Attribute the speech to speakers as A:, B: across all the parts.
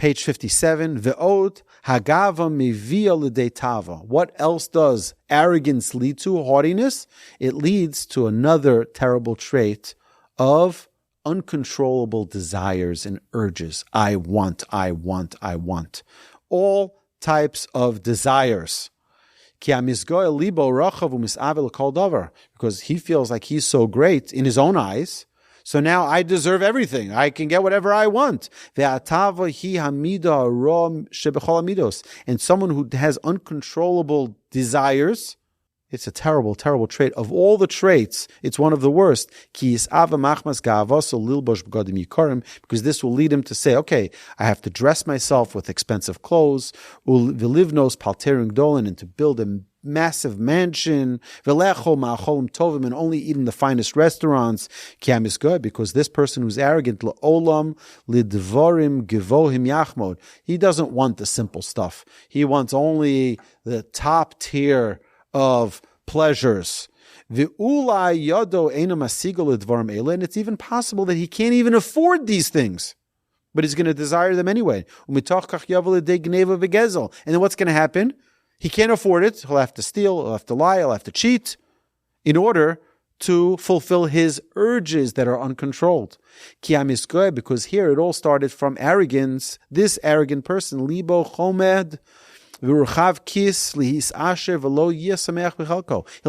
A: Page 57, Ve'od hagava mevia l'dei tava. What else does arrogance lead to? Haughtiness. It leads to another terrible trait of uncontrollable desires and urges. I want. All types of desires. Because he feels like he's so great in his own eyes. So now I deserve everything. I can get whatever I want. And someone who has uncontrollable desires, it's a terrible, terrible trait. Of all the traits, it's one of the worst. Because this will lead him to say, okay, I have to dress myself with expensive clothes, and to build a massive mansion, and only eat in the finest restaurants, because this person who's arrogant, he doesn't want the simple stuff. He wants only the top tier of pleasures. And it's even possible that he can't even afford these things, but he's going to desire them anyway. And then what's going to happen? He can't afford it. He'll have to steal, he'll have to lie, he'll have to cheat in order to fulfill his urges that are uncontrolled. Because here it all started from arrogance. This arrogant person, libo chomed, he'll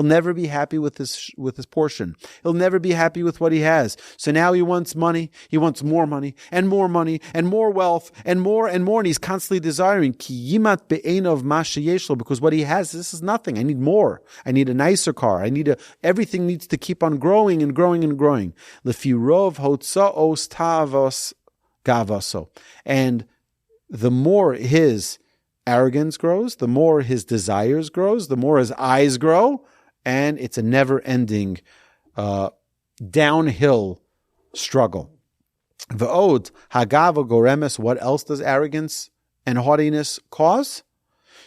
A: never be happy with his portion. He'll never be happy with what he has. So now he wants money. He wants more money and more money and more wealth and more and more. And he's constantly desiring because what he has, this is nothing. I need more. I need a nicer car. Everything needs to keep on growing and growing and growing. And the more his arrogance grows, the more his desires grows, the more his eyes grow, and it's a never-ending downhill struggle. V'od hagava goremes. What else does arrogance and haughtiness cause?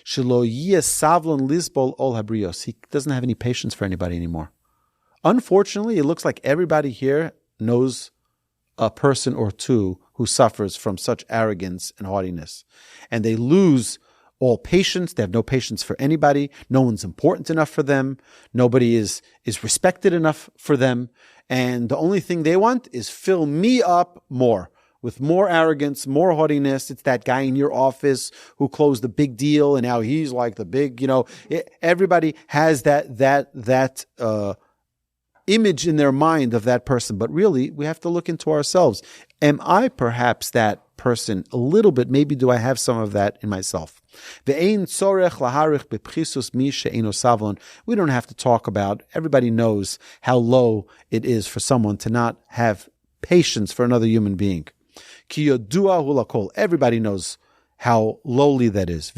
A: Shelo yeh savlon lisbol ol habrios. He doesn't have any patience for anybody anymore. Unfortunately, it looks like everybody here knows a person or two who suffers from such arrogance and haughtiness, and they lose all patience. They have no patience for anybody. No one's important enough for them. Nobody is respected enough for them. And the only thing they want is fill me up more, with more arrogance, more haughtiness. It's that guy in your office who closed the big deal and now he's like the big, everybody has that image in their mind of that person. But really, we have to look into ourselves. Am I perhaps that person a little bit? Maybe do I have some of that in myself? We don't have to talk about, everybody knows how low it is for someone to not have patience for another human being. Everybody knows how lowly that is.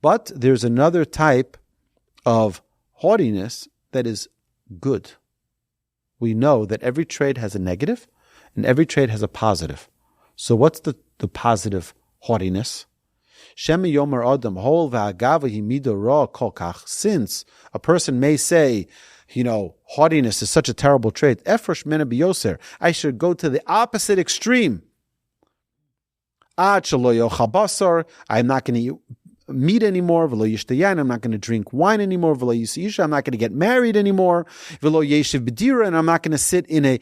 A: But there's another type of haughtiness that is good. We know that every trait has a negative and every trait has a positive. So what's the positive haughtiness? Since a person may say, haughtiness is such a terrible trait, I should go to the opposite extreme. I'm not going to eat meat anymore. I'm not going to drink wine anymore. I'm not going to get married anymore. And I'm not going to sit in a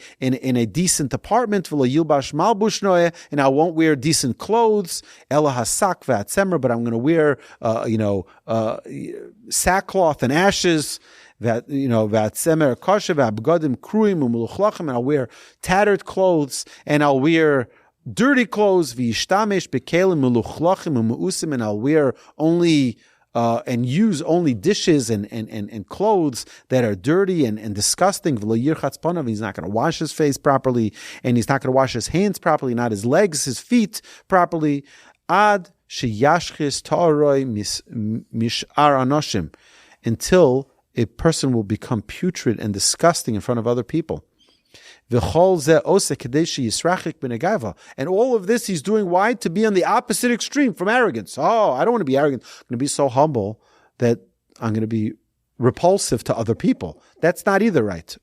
A: decent apartment. And I won't wear decent clothes. But I'm going to wear sackcloth and ashes. And I'll wear tattered clothes and I'll wear dirty clothes, and I'll wear only and use only dishes and clothes that are dirty and disgusting. He's not going to wash his face properly, and he's not going to wash his hands properly, not his legs, his feet properly. Ad sheyashchis ta'aroi mish'ar anoshim, until a person will become putrid and disgusting in front of other people. And all of this he's doing, why? To be on the opposite extreme from arrogance. Oh, I don't want to be arrogant. I'm going to be so humble that I'm going to be repulsive to other people. That's not either right.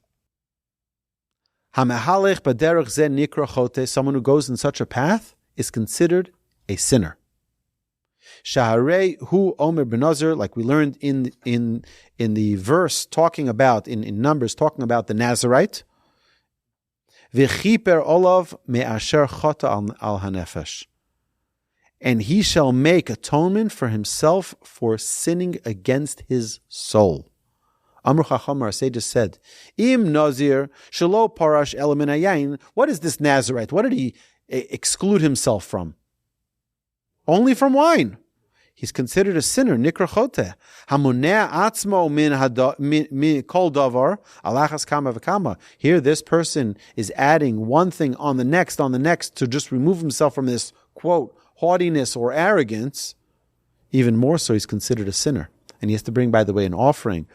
A: Hamehalech b'derech zeh nikra chote, someone who goes in such a path is considered a sinner. Shaharei hu omer benazir, like we learned in the verse talking about, in Numbers, talking about the Nazarite. V'chiper olav me'asher chota al hanefesh. And he shall make atonement for himself for sinning against his soul. Amr Chacham, our sages said, Im Nazir shelo parash elamin hayayin. What is this Nazarite? What did he exclude himself from? Only from wine. He's considered a sinner. Nikra chote. Hamoneh atzmo min kol davar alachas kama v'kama. Here, this person is adding one thing on the next to just remove himself from this, quote, haughtiness or arrogance. Even more so, he's considered a sinner. And he has to bring, by the way, an offering.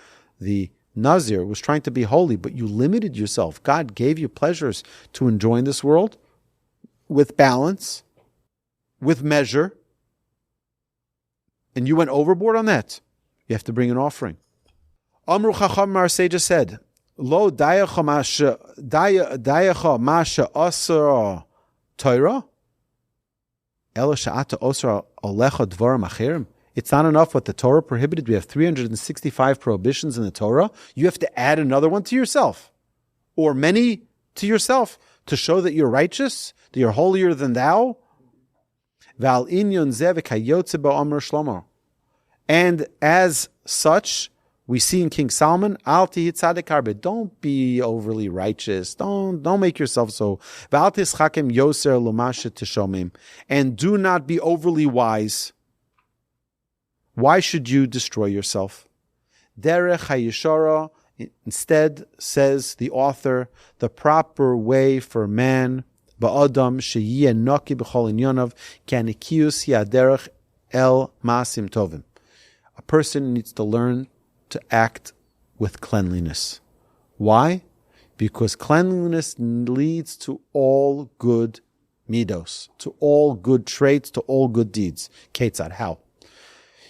A: The Nazir was trying to be holy, but you limited yourself. God gave you pleasures to enjoy in this world with balance, with measure, and you went overboard on that. You have to bring an offering. Amru Chacham, our sages said, Lo dayacha masha asra Torah, ela sha'ata osra alecha dvarim acherim. It's not enough what the Torah prohibited. We have 365 prohibitions in the Torah. You have to add another one to yourself, or many to yourself, to show that you're righteous, that you're holier than thou. And as such, we see in King Solomon, don't be overly righteous. Don't make yourself so. And do not be overly wise. Why should you destroy yourself? Derech hayishara, instead, says the author, the proper way for man, ba'adam sheyeh naki b'chol inyonav, kanikius yaderech el masim tovim. A person needs to learn to act with cleanliness. Why? Because cleanliness leads to all good midos, to all good traits, to all good deeds. Ketzad, how?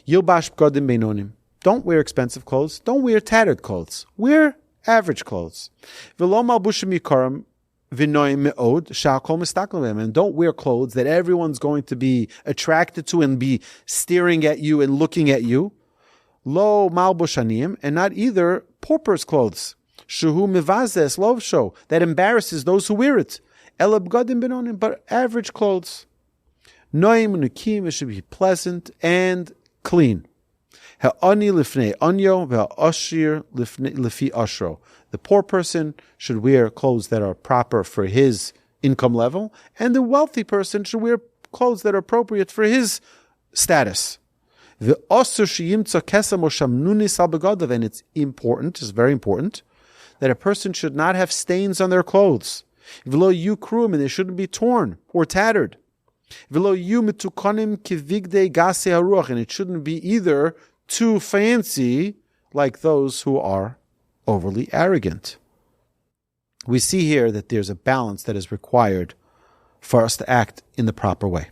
A: Yilbash b'gadim beinonim. Don't wear expensive clothes. Don't wear tattered clothes. Wear average clothes. V'lo malbushim yikarim v'noim me'od sha'kol mistaklim. And don't wear clothes that everyone's going to be attracted to and be staring at you and looking at you. Lo malbushanim, and not either pauper's clothes. Shuhu mivazes lovsho, that embarrasses those who wear it. Ela b'gadim beinonim, but average clothes. Noim nukim, it should be pleasant and clean. Ha'ani lifnei anyo ve'ashir lifi ashro. The poor person should wear clothes that are proper for his income level, and the wealthy person should wear clothes that are appropriate for his status. And it's important, it's very important, that a person should not have stains on their clothes. And they shouldn't be torn or tattered. And it shouldn't be either too fancy like those who are overly arrogant. We see here that there's a balance that is required for us to act in the proper way.